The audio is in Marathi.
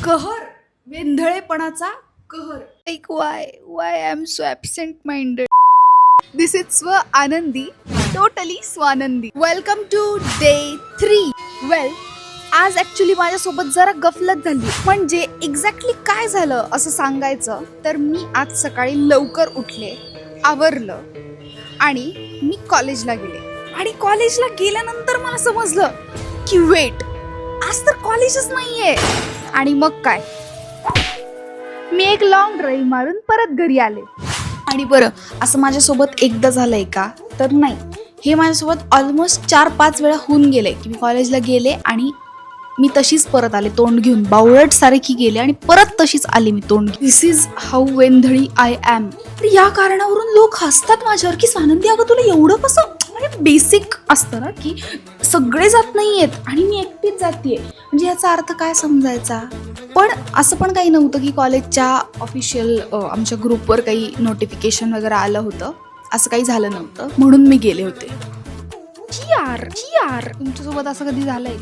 कहर, वेंधळेपणाचा कहर. Like why I am so absent minded. This is Swanandi, totally Swanandi. Welcome to day 3. Well, आज ॲक्च्युली माझ्यासोबत जरा गफलत झाली. म्हणजे एक्झॅक्टली काय झालं असं सांगायचं तर मी आज सकाळी लवकर उठले, आवरलं आणि मी कॉलेजला गेले. आणि कॉलेजला गेल्यानंतर मला समजलं की वेट, आज तर कॉलेजच नाहीये. आणि मग काय, मी एक लॉंग ड्राईव्ह मारून परत घरी आले. आणि बरं, असं माझ्यासोबत एकदा झालंय का तर नाही, हे माझ्यासोबत ऑलमोस्ट 4-5 वेळा होऊन गेले की मी कॉलेजला गेले आणि मी तशीच परत आले तोंड घेऊन, बावळट सारखी गेले आणि परत तशीच आले मी तोंड घेऊन. दिस is how Vendhali I am. या कारणावरून लोक हसतात माझ्यावर की स्वानंदी, अगं तुला एवढं कसं. म्हणजे बेसिक असतं ना की सगळे जात नाहीयेत आणि मी एकटीच जातीये, म्हणजे याचा अर्थ काय समजायचा. पण असं पण काही नव्हतं की कॉलेजच्या ऑफिशियल आमच्या ग्रुपवर काही नोटिफिकेशन वगैरे आलं होतं, असं काही झालं नव्हतं म्हणून मी गेले होते. यार तुमच्यासोबत असं कधी झालंय?